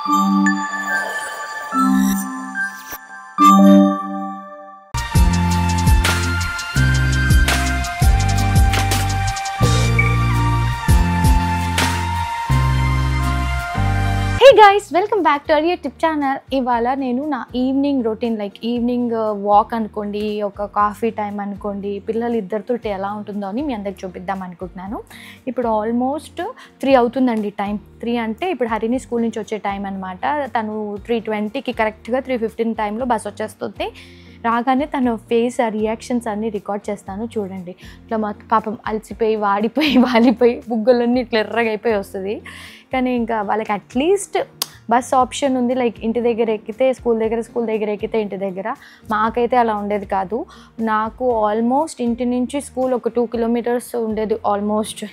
Hey guys, welcome back to our YouTube channel. ఇవాళ నేను నా evening routine like evening walk అనుకోండి, ఒక కాఫీ టైం అనుకోండి, పిల్లలు ఇద్దరితో ఎలా ఉంటుందో అని మీ అందరికి చూపిద్దాం అనుకుంటున్నాను. ఇప్పుడు ఆల్మోస్ట్ 3 అవుతుందండి టైం. 3 అంటే ఇప్పుడు హరిని స్కూల్ నుంచి వచ్చే టైం అనమాట. తను 3:20కి కరెక్ట్గా 3:15 టైంలో బస్ వచ్చేస్తుంది. రాగానే తన ఫేస్ ఆ రియాక్షన్స్ అన్నీ రికార్డ్ చేస్తాను చూడండి. ఇట్లా మా పాపం అలసిపోయి వాలిపోయి బుగ్గలన్నీ ఇట్లా ఎర్రగా అయిపోయి వస్తుంది. కానీ ఇంకా వాళ్ళకి అట్లీస్ట్ బస్ ఆప్షన్ ఉంది, లైక్ ఇంటి దగ్గర ఎక్కితే స్కూల్ దగ్గర ఎక్కితే ఇంటి దగ్గర. మాకైతే అలా ఉండేది కాదు. నాకు ఆల్మోస్ట్ ఇంటి నుంచి స్కూల్ ఒక 2 కిలోమీటర్స్ ఉండేది ఆల్మోస్ట్.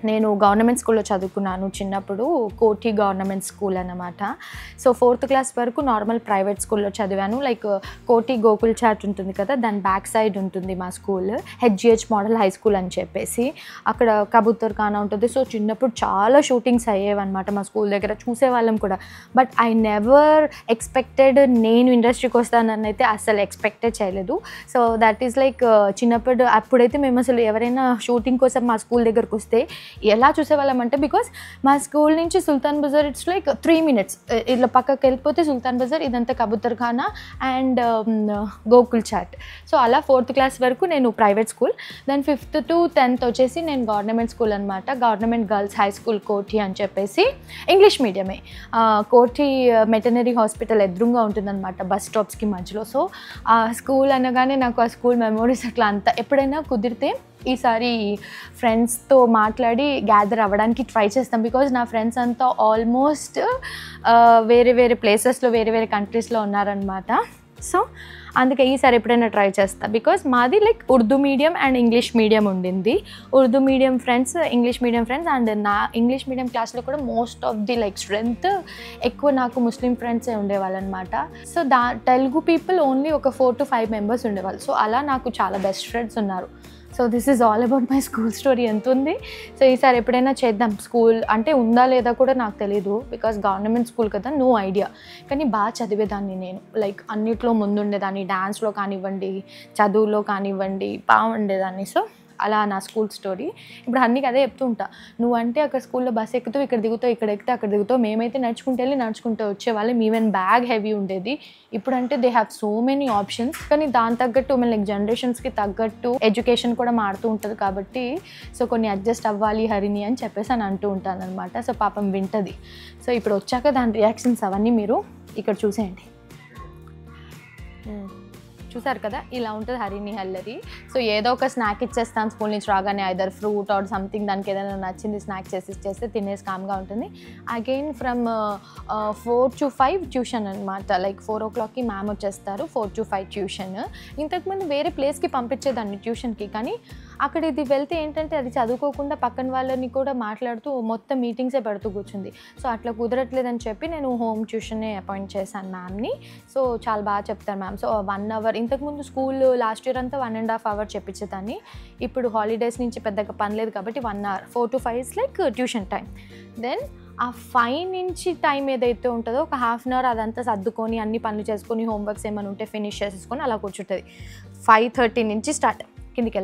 నేను గవర్నమెంట్ స్కూల్లో చదువుకున్నాను చిన్నప్పుడు, కోటి గవర్నమెంట్ స్కూల్ అన్నమాట. సో 4th క్లాస్ వరకు నార్మల్ ప్రైవేట్ స్కూల్లో చదివాను. లైక్ కోటి గోకుల్ చాట్ ఉంటుంది కదా, దాని బ్యాక్ సైడ్ ఉంటుంది మా school, HGH model high school అని చెప్పేసి. అక్కడ కబూతర్ ఖానా ఉంటుంది. సో చిన్నప్పుడు చాలా షూటింగ్స్ అయ్యేవన్నమాట మా స్కూల్ దగ్గర, చూసేవాళ్ళం కూడా. బట్ ఐ నెవర్ ఎక్స్పెక్టెడ్ నేను ఇండస్ట్రీకి వస్తానని అయితే అసలు ఎక్స్పెక్టే చేయలేదు. సో దట్ ఈస్ లైక్ చిన్నప్పుడు అప్పుడైతే మేము అసలు ఎవరైనా షూటింగ్ కోసం మా స్కూల్ దగ్గరకు వస్తే ఎలా చూసేవాళ్ళం అంటే, బికాస్ మా స్కూల్ నుంచి సుల్తాన్ బజార్ ఇట్స్ లైక్ 3 minutes ఇట్లా పక్కకి వెళ్ళిపోతే సుల్తాన్ బజార్, ఇదంతా కబూతర్ ఖానా అండ్ గోకుల్ చాట్. సో అలా 4th క్లాస్ వరకు నేను private school. Then 5th to 10th వచ్చేసి నేను గవర్నమెంట్ స్కూల్ అనమాట. గవర్నమెంట్ గర్ల్స్ హై స్కూల్ కోటి అని చెప్పేసి, ఇంగ్లీష్ మీడియమే. కోటి వెటర్నరీ హాస్పిటల్ ఎదురుగా ఉంటుందన్నమాట బస్ స్టాప్స్కి మధ్యలో. సో ఆ స్కూల్ అనగానే నాకు ఆ స్కూల్ మెమోరీస్ అట్లా అంతా. ఎప్పుడైనా కుదిరితే ఈసారి ఫ్రెండ్స్తో మాట్లాడి గ్యాదర్ అవ్వడానికి ట్రై చేస్తాం. బికాజ్ నా ఫ్రెండ్స్ అంతా ఆల్మోస్ట్ వేరే ప్లేసెస్లో వేరే కంట్రీస్లో ఉన్నారనమాట. సో అందుకే ఈసారి ఎప్పుడైనా ట్రై చేస్తా. బికాజ్ మాది like Urdu medium and English medium ఉండింది. Urdu medium friends, English medium friends. And నా ఇంగ్లీష్ మీడియం క్లాస్లో కూడా most of the like strength ఎక్కువ నాకు ముస్లిం ఫ్రెండ్సే ఉండేవాళ్ళు అనమాట. సో తెలుగు పీపుల్ ఓన్లీ ఒక 4 to 5 members ఉండేవాళ్ళు. సో అలా నాకు చాలా బెస్ట్ ఫ్రెండ్స్ ఉన్నారు. So this is all about my school story. ఎంత ఉంది. సో ఈసారి ఎప్పుడైనా చేద్దాం. స్కూల్ అంటే ఉందా లేదా కూడా నాకు తెలీదు, బికాస్ గవర్నమెంట్ స్కూల్ కదా, నో ఐడియా. కానీ బాగా చదివేదాన్ని నేను, లైక్ అన్నిట్లో ముందుండేదాన్ని. డాన్స్లో కానివ్వండి, చదువులో కానివ్వండి, బాగుండేదాన్ని. సో అలా నా స్కూల్ స్టోరీ. ఇప్పుడు అన్నికి అదే చెప్తూ ఉంటా, నువ్వంటే అక్కడ స్కూల్లో బస్ ఎక్కుతావు, ఇక్కడ దిగుతావు, ఇక్కడ ఎక్కితే అక్కడ దిగుతావు. మేమైతే నడుచుకుంటూ వచ్చేవాళ్ళం. ఈవెన్ బ్యాగ్ హెవీ ఉండేది. ఇప్పుడంటే they have so many options. కానీ దాని తగ్గట్టు లైక్ జనరేషన్స్కి తగ్గట్టు ఎడ్యుకేషన్ కూడా మారుతూ ఉంటుంది కాబట్టి, సో కొన్ని అడ్జస్ట్ అవ్వాలి హరిని అని చెప్పేసి అని అంటూ ఉంటాను అనమాట. సో పాపం వింటది. సో ఇప్పుడు వచ్చాక దాని రియాక్షన్స్ అవన్నీ మీరు ఇక్కడ చూసేయండి. చూసారు కదా, ఇలా ఉంటుంది హరిని హల్లరి. సో ఏదో ఒక స్నాక్ ఇచ్చేస్తాను స్కూల్ నుంచి రాగానే, ఐదర్ ఫ్రూట్ ఆర్ సంథింగ్, దానికి ఏదైనా నచ్చింది స్నాక్ చేసి ఇచ్చేస్తే తినేసి కామ్గా ఉంటుంది. అగైన్ ఫ్రమ్ 4 to 5 ట్యూషన్ అనమాట. లైక్ 4 o'clockకి మ్యామ్ వచ్చేస్తారు, 4 to 5 ట్యూషన్. ఇంతకుముందు వేరే ప్లేస్కి పంపించేదాన్ని ట్యూషన్కి, కానీ అక్కడ ఇది వెళ్తే ఏంటంటే అది చదువుకోకుండా పక్కన వాళ్ళని కూడా మాట్లాడుతూ మొత్తం మీటింగ్సే పెడుతూ కూర్చుంది. సో అట్లా కుదరట్లేదని చెప్పి నేను హోమ్ ట్యూషన్నే అపాయింట్ చేశాను మ్యామ్ని. సో చాలా బాగా చెప్తారు మ్యామ్. సో 1 hour, ఇంతకుముందు స్కూల్ లాస్ట్ ఇయర్ అంతా 1.5 hour చెప్పించేదాన్ని. ఇప్పుడు హాలిడేస్ నుంచి పెద్దగా పని లేదు కాబట్టి 1 hour, 4 to 5 is like tuition time. Then ఆ 5 నుంచి టైం ఏదైతే ఉంటుందో ఒక 1/2 hour అదంతా సర్దుకొని అన్ని పనులు చేసుకొని హోంవర్క్స్ ఏమైనా ఉంటే ఫినిష్ చేసేసుకొని అలా కూర్చుంటుంది. 5:30 నుంచి స్టార్ట్, కిందికి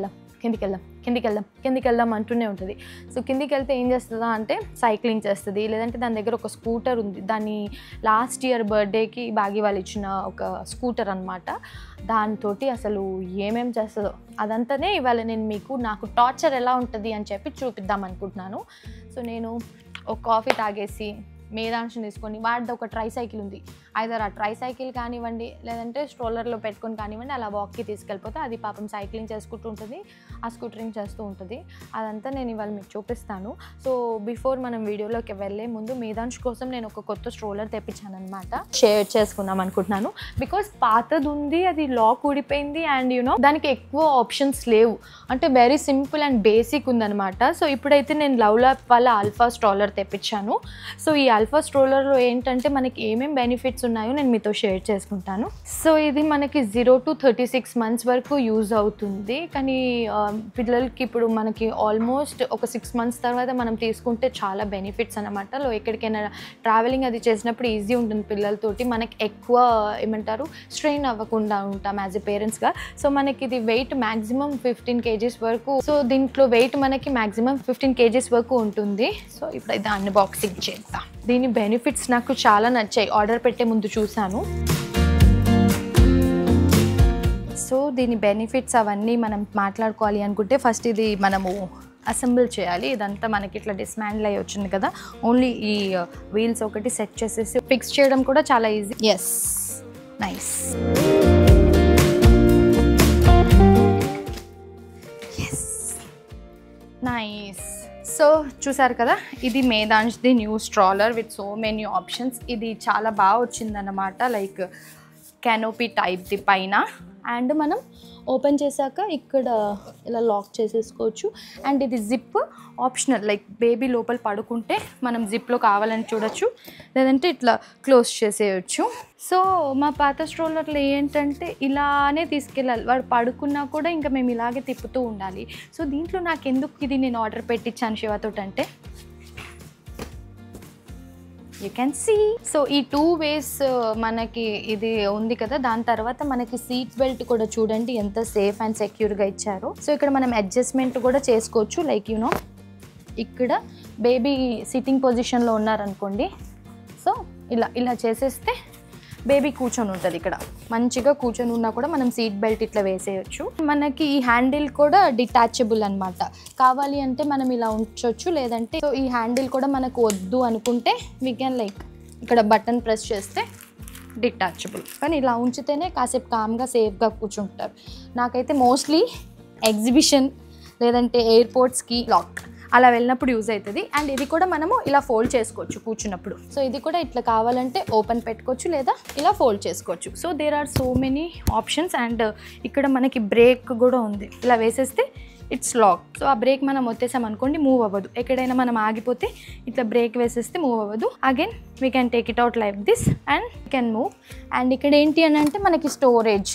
వెళ్దాం అంటూనే ఉంటుంది. సో కిందికి వెళ్తే ఏం చేస్తుందా అంటే సైక్లింగ్ చేస్తుంది, లేదంటే దాని దగ్గర ఒక స్కూటర్ ఉంది. దాన్ని లాస్ట్ ఇయర్ బర్త్డేకి బాగి వాళ్ళు ఇచ్చిన ఒక స్కూటర్ అనమాట. దాంతో అసలు ఏమేం చేస్తుందో అదంతానే ఇవాళ నేను మీకు నాకు టార్చర్ ఎలా ఉంటుంది అని చెప్పి చూపిద్దాం అనుకుంటున్నాను. సో నేను ఒక కాఫీ తాగేసి మేధాంశం తీసుకొని, వాడిది ఒక ట్రై సైకిల్ ఉంది, ఐదర్ ఆ ట్రై సైకిల్ కానివ్వండి లేదంటే స్ట్రోలర్లో పెట్టుకొని కానివ్వండి, అలా వాక్కి తీసుకెళ్ళిపోతే అది పాపం సైక్లింగ్ చేసుకుంటూ ఉంటుంది, ఆ స్కూటరింగ్ చేస్తూ ఉంటుంది. అదంతా నేను ఇవాళ మీకు చూపిస్తాను. సో బిఫోర్ మనం వీడియోలోకి వెళ్ళే ముందు మేధాంశ్ కోసం నేను ఒక కొత్త స్ట్రోలర్ తెప్పించాను అనమాట. షేర్ చేసుకుందాం అనుకుంటున్నాను. బికాస్ పాతది ఉంది, అది లాక్ ఊడిపోయింది అండ్ దానికి ఎక్కువ ఆప్షన్స్ లేవు, అంటే వెరీ సింపుల్ అండ్ బేసిక్ ఉందన్నమాట. సో ఇప్పుడైతే నేను లవ్లాప్ వాళ్ళ ఆల్ఫా స్ట్రోలర్ తెప్పించాను. సో ఈ ఆల్ఫా స్ట్రోలర్లో ఏంటంటే మనకి ఏమేమి బెనిఫిట్స్ ఉన్నాయో నేను మీతో షేర్ చేసుకుంటాను. సో ఇది మనకి 0 to 36 months వరకు యూజ్ అవుతుంది. కానీ పిల్లలకి ఇప్పుడు మనకి ఆల్మోస్ట్ ఒక 6 months తర్వాత మనం తీసుకుంటే చాలా బెనిఫిట్స్ అనమాట. ఎక్కడికైనా ట్రావెలింగ్ అది చేసినప్పుడు ఈజీ ఉంటుంది పిల్లలతోటి. మనకి ఎక్కువ ఏమంటారు స్ట్రెయిన్ అవ్వకుండా ఉంటాం యాజ్ ఎ పేరెంట్స్గా. సో మనకి ఇది వెయిట్ మ్యాక్సిమం 15 kgs వరకు. సో దీంట్లో వెయిట్ మనకి మ్యాక్సిమం 15 kgs వరకు ఉంటుంది. సో ఇప్పుడు ఇది అన్బాక్సింగ్ చేద్దాం. దీని బెనిఫిట్స్ నాకు చాలా నచ్చాయి. ఆర్డర్ పెట్టే ముందు చూసాను. సో దీని బెనిఫిట్స్ అవన్నీ మనం మాట్లాడుకోవాలి అనుకుంటే ఫస్ట్ ఇది మనము అసెంబుల్ చేయాలి. ఇదంతా మనకి ఇట్లా డిస్మాండిల్ అయ్యి వచ్చింది కదా. ఓన్లీ ఈ వీల్స్ ఒకటి సెట్ చేసేసి ఫిక్స్ చేయడం కూడా చాలా easy. Yes, nice. Nice. So చూసారు కదా, ఇది మేధాంష్ది new stroller with so many options. ఇది చాలా బాగా వచ్చిందన్నమాట. లైక్ కెనోపీ టైప్ది పైన. అండ్ మనం ఓపెన్ చేశాక ఇక్కడ ఇలా లాక్ చేసేసుకోవచ్చు. అండ్ ఇది జిప్ ఆప్షనల్. లైక్ బేబీ లోపల పడుకుంటే మనం జిప్లో కావాలని చూడొచ్చు, లేదంటే ఇట్లా క్లోజ్ చేసేయచ్చు. సో మా పాత స్ట్రోలర్లో ఏంటంటే ఇలానే తీసుకెళ్ళాలి. వాడు పడుకున్నా కూడా ఇంకా మేము ఇలాగే తిప్పుతూ ఉండాలి. సో దీంట్లో నాకు ఎందుకు ఇది నేను ఆర్డర్ పెట్టించాను శివతో అంటే యూ కెన్ సీ. సో ఈ 2 ways మనకి ఇది ఉంది కదా. దాని తర్వాత మనకి సీట్ బెల్ట్ కూడా చూడండి ఎంత సేఫ్ అండ్ సెక్యూర్గా ఇచ్చారో. సో ఇక్కడ మనం అడ్జస్ట్మెంట్ కూడా చేసుకోవచ్చు. లైక్ యూనో ఇక్కడ బేబీ సిట్టింగ్ పొజిషన్లో ఉన్నారనుకోండి. సో ఇలా చేసేస్తే బేబీ కూర్చొని ఉంటుంది. ఇక్కడ మంచిగా కూర్చొని ఉన్నా కూడా మనం సీట్ బెల్ట్ ఇట్లా వేసేయచ్చు. మనకి ఈ హ్యాండిల్ కూడా డిటాచబుల్ అనమాట. కావాలి అంటే మనం ఇలా ఉంచవచ్చు, లేదంటే సో ఈ హ్యాండిల్ కూడా మనకు వద్దు అనుకుంటే వీ కెన్ లైక్ ఇక్కడ బటన్ ప్రెస్ చేస్తే డిటాచబుల్. కానీ ఇలా ఉంచితేనే కాసేపు కామ్గా సేఫ్గా కూర్చుంటారు. నాకైతే మోస్ట్లీ ఎగ్జిబిషన్ లేదంటే ఎయిర్పోర్ట్స్కి లాక్ అలా వెళ్ళినప్పుడు యూజ్ అవుతుంది. అండ్ ఇది కూడా మనము ఇలా ఫోల్డ్ చేసుకోవచ్చు కూర్చున్నప్పుడు. సో ఇది కూడా ఇట్లా కావాలంటే ఓపెన్ పెట్టుకోవచ్చు, లేదా ఇలా ఫోల్డ్ చేసుకోవచ్చు. So there are so many options. And ఇక్కడ మనకి బ్రేక్ కూడా ఉంది. ఇలా వేసేస్తే ఇట్స్ లాక్. సో ఆ బ్రేక్ మనం వచ్చేసాం అనుకోండి మూవ్ అవ్వదు. ఎక్కడైనా మనం ఆగిపోతే ఇట్లా బ్రేక్ వేసేస్తే మూవ్ అవ్వదు. Again we can take it out like this and can move. And ఇక్కడ ఏంటి అని అంటే మనకి స్టోరేజ్,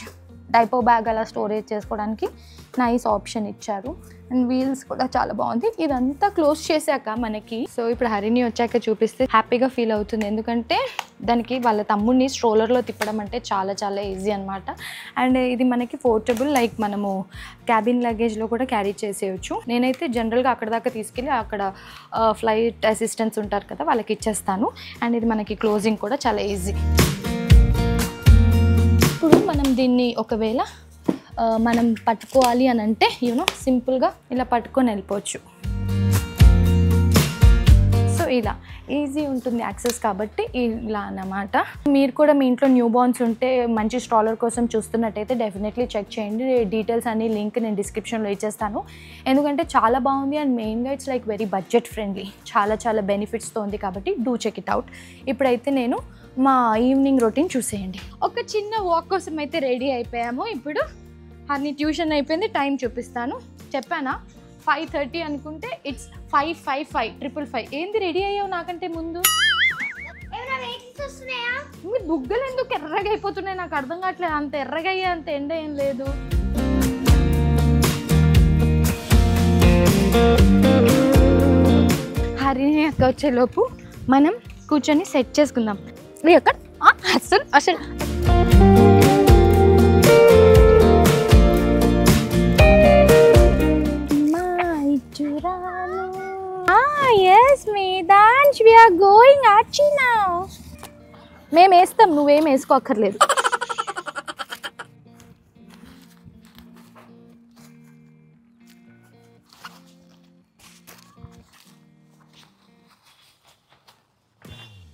డైపో బ్యాగ్ అలా స్టోరేజ్ చేసుకోవడానికి నైస్ ఆప్షన్ ఇచ్చారు. అండ్ వీల్స్ కూడా చాలా బాగుంది. ఇదంతా క్లోజ్ చేశాక మనకి సో ఇప్పుడు హరిని వచ్చాక చూపిస్తే హ్యాపీగా ఫీల్ అవుతుంది. ఎందుకంటే దానికి వాళ్ళ తమ్ముడిని స్ట్రోలర్లో తిప్పడం అంటే చాలా చాలా ఈజీ అనమాట. అండ్ ఇది మనకి పోర్టబుల్. లైక్ మనము క్యాబిన్ లగేజ్లో కూడా క్యారీ చేసేయచ్చు. నేనైతే జనరల్గా అక్కడ దాకా తీసుకెళ్ళి అక్కడ ఫ్లైట్ అసిస్టెంట్స్ ఉంటారు కదా వాళ్ళకి ఇచ్చేస్తాను. అండ్ ఇది మనకి క్లోజింగ్ కూడా చాలా ఈజీ. ఇప్పుడు మనం దీన్ని ఒకవేళ మనం పట్టుకోవాలి అని అంటే యూనో సింపుల్గా ఇలా పట్టుకొని వెళ్ళిపోవచ్చు. సో ఇలా ఈజీ ఉంటుంది యాక్సెస్ కాబట్టి ఇలా అన్నమాట. మీరు కూడా మీ ఇంట్లో న్యూ బార్న్స్ ఉంటే మంచి స్ట్రాలర్ కోసం చూస్తున్నట్టయితే డెఫినెట్లీ చెక్ చేయండి. డీటెయిల్స్ అన్ని లింక్ నేను డిస్క్రిప్షన్లో ఇచ్చేస్తాను. ఎందుకంటే చాలా బాగుంది. అండ్ మెయిన్గా it's like very budget friendly. చాలా చాలా బెనిఫిట్స్తో ఉంది కాబట్టి డూ చెక్ ఇట్ అవుట్. ఇప్పుడైతే నేను మా ఈవినింగ్ రొటీన్ చూసేయండి. ఒక చిన్న వాక్ కోసం అయితే రెడీ అయిపోయాము. ఇప్పుడు అన్ని ట్యూషన్ అయిపోయింది. టైం చూపిస్తాను. చెప్పానా 5:30 అనుకుంటే ఇట్స్ 5:55 555. ఏంది రెడీ అయ్యావు నాకంటే ముందు? మీ బుగ్గలు ఎందుకు ఎర్రగా అయిపోతున్నాయి నాకు అర్థం కావట్లేదు. అంత ఎర్రగా అయ్యే అంత ఎండ ఏం లేదు. హరిని అక్క వచ్చేలోపు మనం కూర్చొని సెట్ చేసుకుందాం. అక్కడ అసలు అసలు yes Medhansh, we are going Achi now. మేము వేస్తాం, నువ్వేం వేసుకోక్కర్లేదు.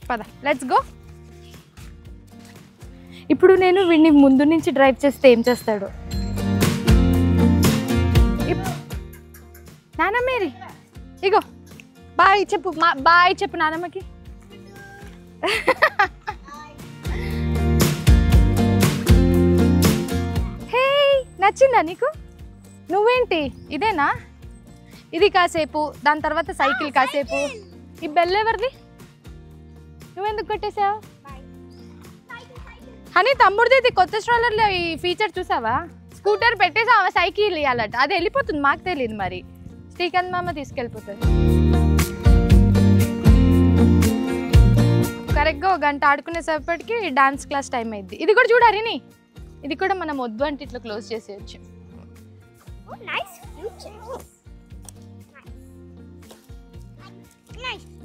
పద లెట్స్ గో. ఇప్పుడు నేను వీడిని ముందు నుంచి డ్రైవ్ చేస్తే ఏం చేస్తాడు? నానమ్మేరి ఇగో బాయ్ చెప్పు, బాయ్ చెప్పు నానమ్మకి. హే నచ్చిందా నీకు? నువ్వేంటి ఇదేనా? ఇది కాసేపు, దాని తర్వాత సైకిల్ కాసేపు. ఈ బెల్ ఎవరిది? నువ్వెందుకు కొట్టేసావు? అని తమ్ముడిది ఇది కొత్త స్ట్రోలర్లో ఈ ఫీచర్ చూసావా? స్కూటర్ పెట్టేసి ఆమె సైకిల్ ఇవ్వాలట, అది వెళ్ళిపోతుంది, మాకు తెలియదు మరి. శ్రీకాంత్ మామ తీసుకెళ్ళిపోతుంది. కరెక్ట్గా 1 గంట ఆడుకునేసేపటికి డాన్స్ క్లాస్ టైం అయింది. ఇది కూడా చూడాలి, ఇది కూడా మనం వద్దు అంటే ఇట్లా క్లోజ్ చేసేయచ్చు.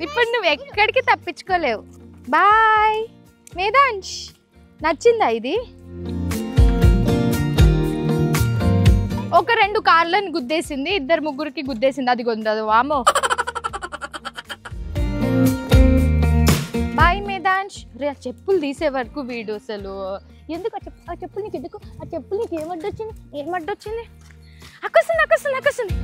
ఇప్పుడు నువ్వు ఎక్కడికి తప్పించుకోలేవు. బాయ్ వేదాంశ్, నచ్చిందా ఇది? ఒక 2 కార్లను గుద్దేసింది, 2-3కి గుద్దేసింది, అది కొందదు వామో. బాయ్ మేదాంశ్. రే ఆ చెప్పులు తీసే వరకు వీడు అసలు ఎందుకు ఆ చెప్పులు నీకు ఎందుకు, ఆ చెప్పులు నీకు ఏమడ్డొచ్చింది? అక్కస్తుంది.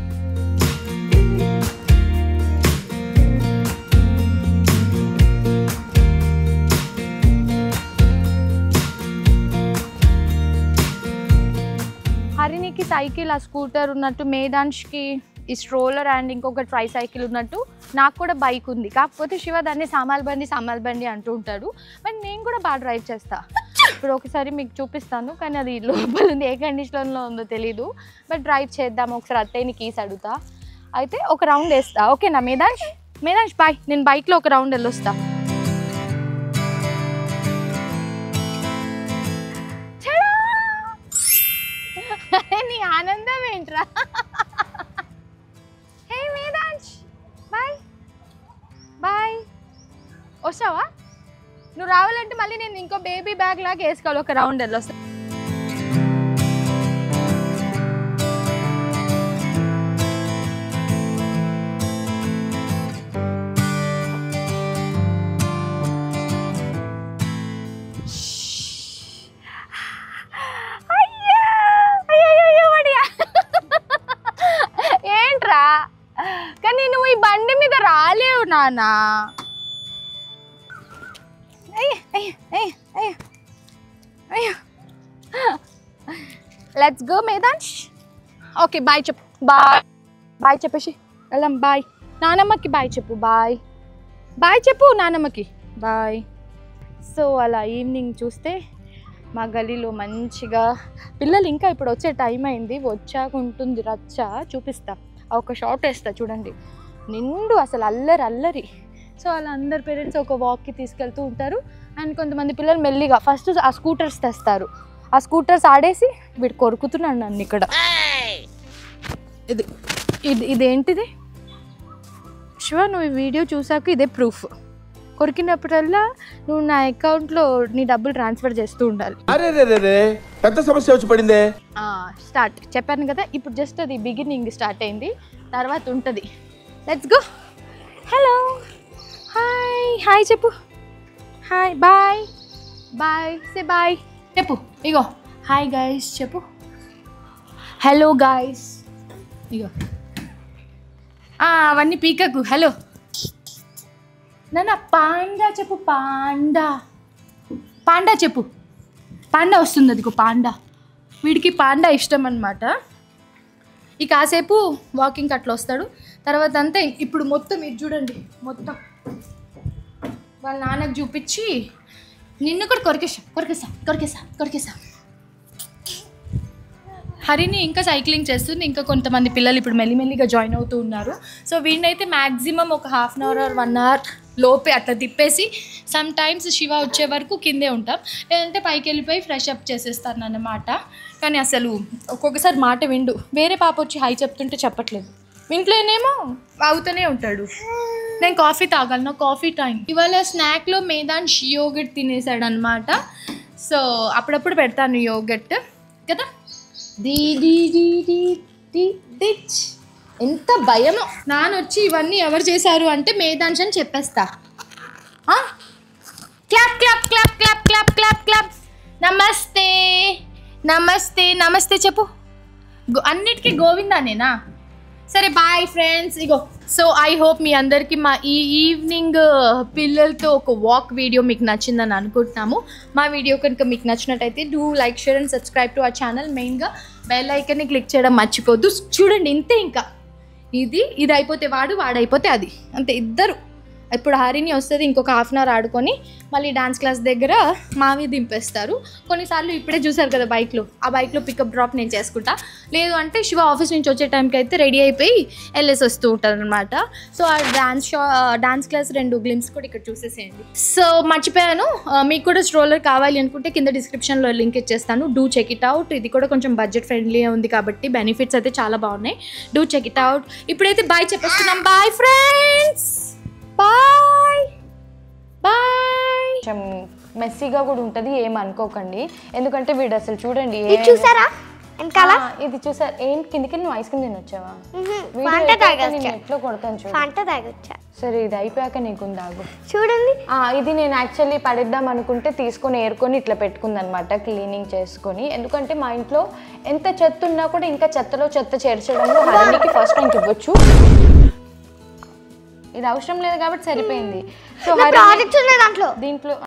హరినికి సైకిల్, ఆ స్కూటర్ ఉన్నట్టు, మేదాంష్కి ఈ స్ట్రోలర్ అండ్ ఇంకొక ట్రై సైకిల్ ఉన్నట్టు నాకు కూడా బైక్ ఉంది. కాకపోతే శివ దాన్ని సామాల్ బండి అంటూ ఉంటాడు. బట్ నేను కూడా బాగా డ్రైవ్ చేస్తా. ఇప్పుడు ఒకసారి మీకు చూపిస్తాను, కానీ అది లోపల ఉంది, ఏ కండిషన్లో ఉందో తెలీదు. బట్ డ్రైవ్ చేద్దాం ఒకసారి. అత్తయ్యని కీస్ అడుగుతా, అయితే ఒక రౌండ్ వేస్తా. ఓకేనా మేదాంష్ బాయ్, నేను బైక్లో ఒక రౌండ్ వెళ్ళొస్తా. నీ ఆనందం ఏంట్రా? హే మేదాంష్ బాయ్. వస్తావా? నువ్వు రావాలంటే మళ్ళీ నేను ఇంకో బేబీ బ్యాగ్ లాగా వేసుకోవాలి, ఒక రౌండ్ వెళ్ళొస్తా. ఏంట్రా, కానీ నువ్వు ఈ బండి మీద రాలేవు నాన్న. Let's go Medansh. Okay bye చెప్పు. బాయ్ చెప్పేసి వెళ్ళాం. బాయ్ నానమ్మకి బాయ్ చెప్పు. బాయ్ చెప్పు నానమ్మకి బాయ్. సో అలా ఈవినింగ్ చూస్తే మా గలీలో మంచిగా పిల్లలు, ఇంకా ఇప్పుడు వచ్చే టైం అయింది, వచ్చాక ఉంటుంది రచ్చ. చూపిస్తా, ఒక షార్ట్ వేస్తా చూడండి. నిండు అసలు అల్లరి. సో అలా అందరు పేరెంట్స్ ఒక వాక్కి తీసుకెళ్తూ ఉంటారు. అండ్ కొంతమంది పిల్లలు మెల్లిగా ఫస్ట్ ఆ స్కూటర్స్ తెస్తారు. ఆ స్కూటర్స్ ఆడేసి వీడు కొరుకుతున్నాడు నన్ను ఇక్కడ. ఇదేంటిది శివ? నువ్వు ఈ వీడియో చూసాక ఇదే ప్రూఫ్. కొరికినప్పుడల్లా నువ్వు నా అకౌంట్లో నీ డబ్బులు ట్రాన్స్ఫర్ చేస్తూ ఉండాలి. పెద్ద సమస్య వచ్చి పడిందే. స్టార్ట్ చెప్పాను కదా, ఇప్పుడు జస్ట్ అది బిగినింగ్ స్టార్ట్ అయింది, తర్వాత ఉంటుంది. Let's go. హలో హాయ్ చెప్పు. హాయ్ బాయ్ సే బాయ్ చెప్పు. ఇగో హాయ్ గైస్ చెప్పు. హలో గైస్ ఇగో. అవన్నీ పీకకు. హలో నాన్న పాండా చెప్పు. పాండా చెప్పు. పాండా వస్తుంది, అదిగో పాండా. వీడికి పాండా ఇష్టం అన్నమాట. ఈ కాసేపు వాకింగ్ అట్లా వస్తాడు, తర్వాత అంతా ఇప్పుడు మొత్తం ఇది చూడండి, మొత్తం వాళ్ళ నాన్నకు చూపించి నిన్ను కూడా కొరికేసా. హరిని ఇంకా సైక్లింగ్ చేస్తుంది. ఇంకా కొంతమంది పిల్లలు ఇప్పుడు మెల్లిమెల్లిగా జాయిన్ అవుతూ ఉన్నారు. సో వీడినైతే మ్యాక్సిమం ఒక 1/2 అవర్ or 1 అవర్ లోపే అట్లా తిప్పేసి సమ్ టైమ్స్ శివ వచ్చే వరకు కిందే ఉంటాం, లేదంటే పైకి వెళ్ళిపోయి ఫ్రెష్ అప్ చేసేస్తాను అన్నమాట. కానీ అసలు ఒక్కొక్కసారి మాట విండు. వేరే పాప వచ్చి హాయ్ చెప్తుంటే చెప్పట్లేదు, ఇంట్లోనేమో అవుతూనే ఉంటాడు. నేను కాఫీ తాగాలి, కాఫీ టైం. ఇవాళ స్నాక్లో మేదాంష్ యోగట్ తినేసాడు అనమాట. సో అప్పుడప్పుడు పెడతాను యోగట్ కదా. ఎంత భయమో. నానొచ్చి ఇవన్నీ ఎవరు చేశారు అంటే మేదాంష్ అని చెప్పేస్తా. Clap clap clap clap clap clap clap. నమస్తే చెప్పు. అన్నిటికీ గోవిందానేనా? సరే బాయ్ ఫ్రెండ్స్. ఇగో సో ఐ హోప్ మీ అందరికీ మా ఈ ఈవినింగ్ పిల్లలతో ఒక వాక్ వీడియో మీకు నచ్చిందని అనుకుంటున్నాము. మా వీడియో కనుక మీకు నచ్చినట్టయితే do like, share and subscribe to our channel. మెయిన్గా బెల్ ఐకాన్ని క్లిక్ చేయడం మర్చిపోద్దు. చూడండి ఇంతే, ఇంకా ఇది అయిపోతే వాడైపోతే అది, అంతే. ఇద్దరు ఇప్పుడు హరిని వస్తుంది, ఇంకొక హాఫ్ అన్ అవర్ ఆడుకొని మళ్ళీ డాన్స్ క్లాస్ దగ్గర మావి దింపేస్తారు. కొన్నిసార్లు ఇప్పుడే చూసారు కదా బైక్లో, ఆ బైక్లో పికప్ డ్రాప్ నేను చేసుకుంటా. లేదు అంటే శివ ఆఫీస్ నుంచి వచ్చే టైంకి అయితే రెడీ అయిపోయి వెళ్ళేసి వస్తూ ఉంటారు అనమాట. సో ఆ డాన్స్ క్లాస్ 2 గ్లిమ్స్ కూడా ఇక్కడ చూసేసేయండి. సో మర్చిపోయాను, మీకు కూడా స్ట్రోలర్ కావాలి అనుకుంటే కింద డిస్క్రిప్షన్లో లింక్ ఇచ్చేస్తాను. Do check it out. ఇది కూడా కొంచెం బడ్జెట్ ఫ్రెండ్లీ ఉంది కాబట్టి బెనిఫిట్స్ అయితే చాలా బాగున్నాయి. Do check it out. ఇప్పుడైతే బాయ్ చెప్పేస్తున్నాం. Bye friends, bye bye. కొంచెం మెస్సీగా కూడా ఉంటుంది, ఏమనుకోకండి. ఎందుకంటే వీడు అసలు చూడండి చూసారా ఇది చూసారు ఏం కిందికి నువ్వు ఐస్ క్రీమ్ తినొచ్చావా? ఎట్లో కొడతాను చూడు. సరే ఇది అయిపోయాక నీకు దాగు చూడండి. ఇది నేను యాక్చువల్లీ పడేద్దాం అనుకుంటే తీసుకొని ఏరుకొని ఇట్లా పెట్టుకుందనమాట క్లీనింగ్ చేసుకొని. ఎందుకంటే మా ఇంట్లో ఎంత చెత్త ఉన్నా కూడా ఇంకా చెత్తలో చెత్త చేర్చడంలో హరికి ఫస్ట్ ర్యాంక్ ఇవ్వచ్చు. ఇది అవసరం లేదు కాబట్టి సరిపోయింది. సో దీంట్లో